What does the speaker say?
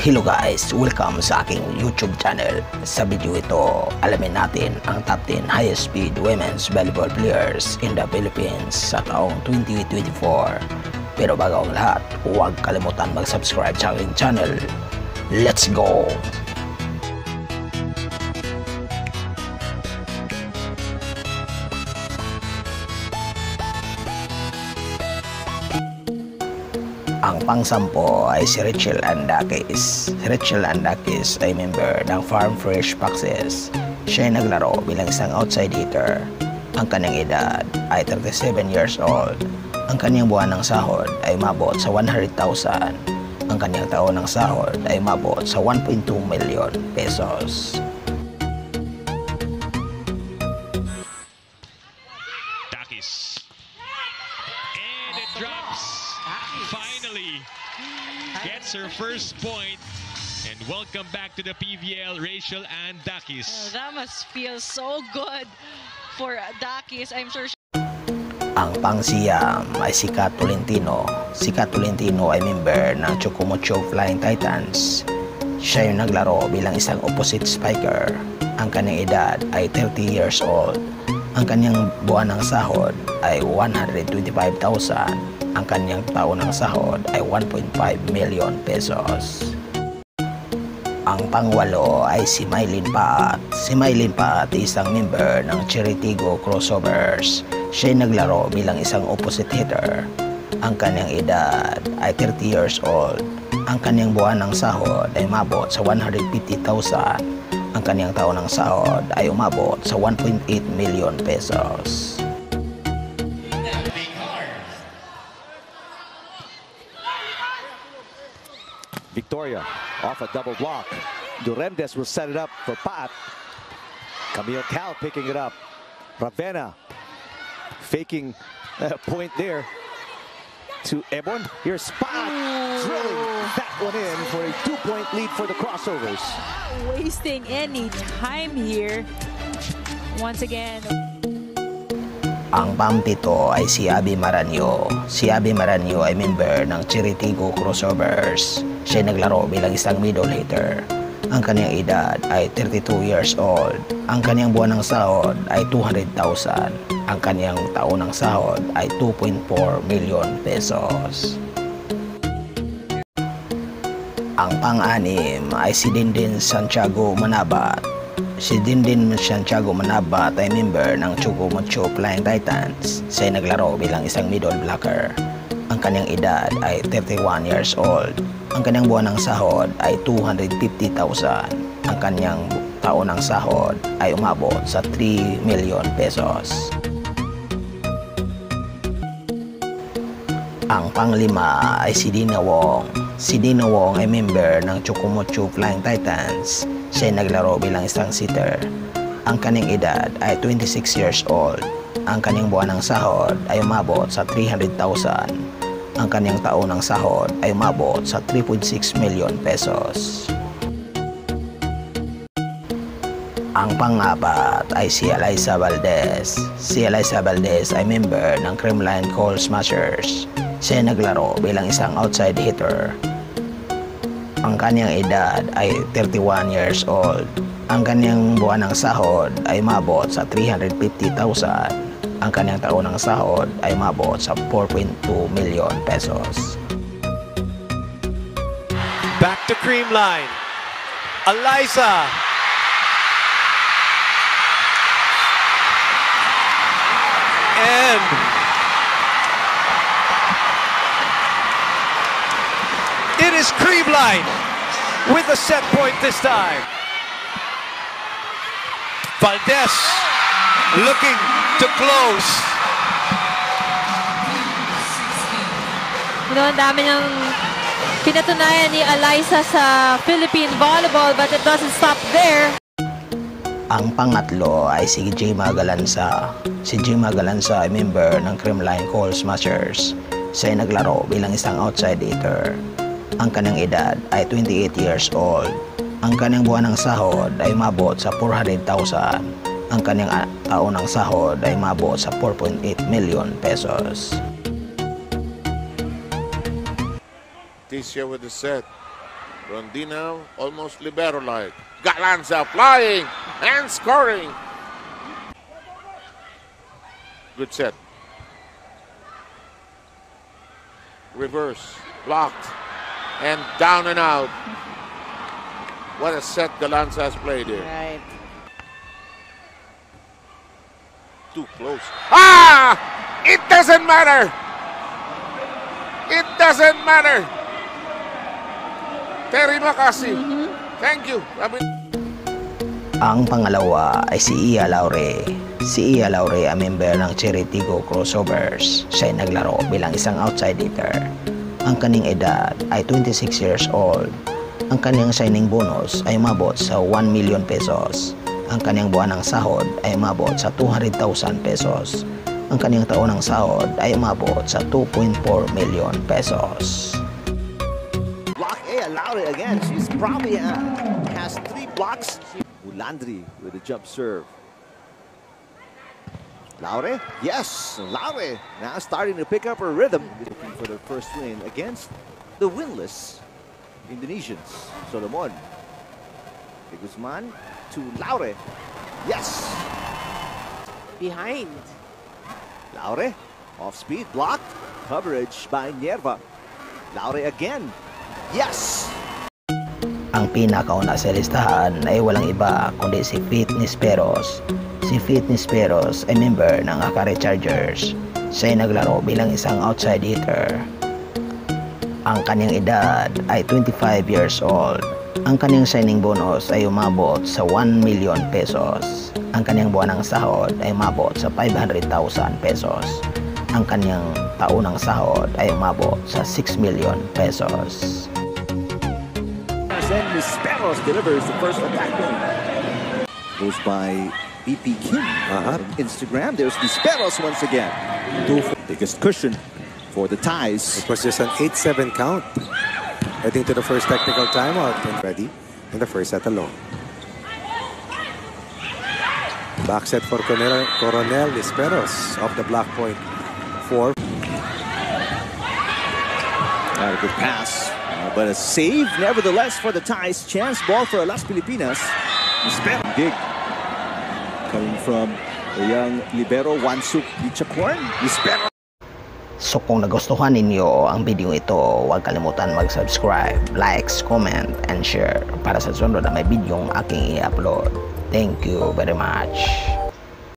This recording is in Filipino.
Hello guys! Welcome sa aking YouTube channel. Sa video ito, alamin natin ang top 10 highest speed women's volleyball players in the Philippines sa taong 2024. Pero bago ang lahat, huwag kalimutan mag-subscribe sa aking channel. Let's go! Ang pang-sampo ay si Rachel Andakis. Si Rachel Andakis ay member ng Farm Fresh Foxes. Siya ay naglaro bilang isang outside hitter. Ang kanyang edad ay 37 years old. Ang kanyang buwan ng sahod ay umabot sa 100,000. Ang kanyang taon ng sahod ay umabot sa 1.2 million pesos. Dakis. And it drops. Finally gets her first point. And welcome back to the PVL, Rachel Andakis. That must feel so good for Dakis. I'm sure Ang pangsiyam ay si Kat Tolentino. Si Kat Tolentino ay member ng Chocumucho Flying Titans. Siya yung naglaro bilang isang opposite spiker. Ang kanyang edad ay 30 years old. Ang kanyang buwan ng sahod ay 125,000. Ang kanyang taon ng sahod ay 1.5 million pesos. Ang pangwalo ay si Mylene Paat. Si Mylene Paat ay isang member ng Cheritigo Crossovers. Siya ay naglaro bilang isang opposite hitter. Ang kanyang edad ay 30 years old. Ang kanyang buwan ng sahod ay umabot sa 150,000. Ang kanyang taon ng sahod ay umabot sa 1.8 million pesos. Victoria off a double block. Duremdes will set it up for Pat. Camille Cal picking it up. Ravenna faking a point there to Ebon. Here's Pat drilling that one in for a 2-point lead for the Crossovers. not wasting any time here. Once again. Ang pampito ay si Abby Maranyo. Si Abby Maranyo ay member ng Cheritigo Crossovers. Siya ay naglaro bilang isang middle hitter. Ang kanyang edad ay 32 years old. Ang kanyang buwan ng sahod ay 200,000. Ang kanyang taon ng sahod ay 2.4 million pesos. Ang pang-anim ay si Dindin Santiago Manabat. Si Dindin Santiago Manabat ay member ng Chocumucho Flying Titans. Siya ay naglaro bilang isang middle blocker. Ang kanyang edad ay 31 years old. Ang kanyang buwan ng sahod ay 250,000. Ang kanyang taon ng sahod ay umabot sa 3 million pesos. Ang panglima ay si Dina Wong. Si Dina Wong ay member ng Chocumucho Flying Titans. Siya ay naglaro bilang isang sitter. Ang kanyang edad ay 26 years old. Ang kanyang buwan ng sahod ay umabot sa 300,000. Ang kanyang taon ng sahod ay umabot sa 3.6 million pesos. Ang pang-apat ay si Eliza Valdez. Si Eliza Valdez ay member ng Creamline Coal Smashers. Siya ay naglaro bilang isang outside hitter. Ang kanyang edad ay 31 years old. Ang kanyang buwan ng sahod ay umabot sa 350,000. Ang kanyang taon ng sahod ay umabot sa 4.2 million pesos. Back to Creamline. Eliza. And it is Creamline with a set point this time. Valdez looking to close. Ang dami ng pinatunayan ni Eliza sa Philippine volleyball, but it doesn't stop there. Ang pangatlo ay si Jema Galanza. Si Jema Galanza ay member ng Creamline Coal Smashers. Siya ay naglaro bilang isang outside hitter. Ang kanyang edad ay 28 years old. Ang kanyang buwan ng sahod ay umabot sa 400,000. Ang kanyang taon ng sahod ay umabot sa 4.8 million pesos. Tisha with the set. Rondina almost libero-like. Galanza flying and scoring. Good set. Reverse, blocked, and down and out. What a set Galanza has played here. Right. Too close. Ah! It doesn't matter. It doesn't matter. Terry Macasi. Thank you. Ang pangalawa ay si Ia Laure. Si Ia Laure ay member ng Cheritigo Crossovers. Siya ay naglaro bilang isang outside hitter. Ang kanyang edad ay 26 years old. Ang kanyang signing bonus ay umabot sa 1 million pesos. Ang kanyang buwanang sahod ay umabot sa 200,000 pesos. Ang kanyang taonang sahod ay umabot sa 2.4 million pesos. Block A, Laure again. She's probably has 3 blocks. Ulandri with a jump serve. Laure, yes, Laure now starting to pick up her rhythm. Looking for their first win against the winless Indonesians. Solomon. De Guzman to Laure. Yes. Behind. Laure, off speed, blocked. Coverage by Nierva. Laure again. Yes. Ang pinakauna sa listahan ay walang iba kundi si Fitness Peros. Si Fitness Peros ay member ng Akari Chargers. Siya ay naglaro bilang isang outside hitter. Ang kanyang edad ay 25 years old. Ang kanyang signing bonus ay umabot sa 1 million pesos. Ang kanyang buwanang sahod ay umabot sa 500,000 pesos. Ang kanyang taunang sahod ay umabot sa 6 million pesos. Then Misperos delivers the first attack point. Goes by BP Kim on Instagram. There's Misperos once again. Biggest cushion for the ties. It was just an 8-7 count. Heading to the first technical timeout and ready in the first set alone. Back set for Coronel Misperos off the block point 4. A good pass. But a save, nevertheless, for the ties. Chance ball for Las Pilipinas. Big. Coming from the young libero, Wansuk Lichakorn. So kung nagustuhan ninyo ang video ito, huwag kalimutan mag-subscribe, likes, comment, and share para sa sunod na may videong aking i-upload. Thank you very much.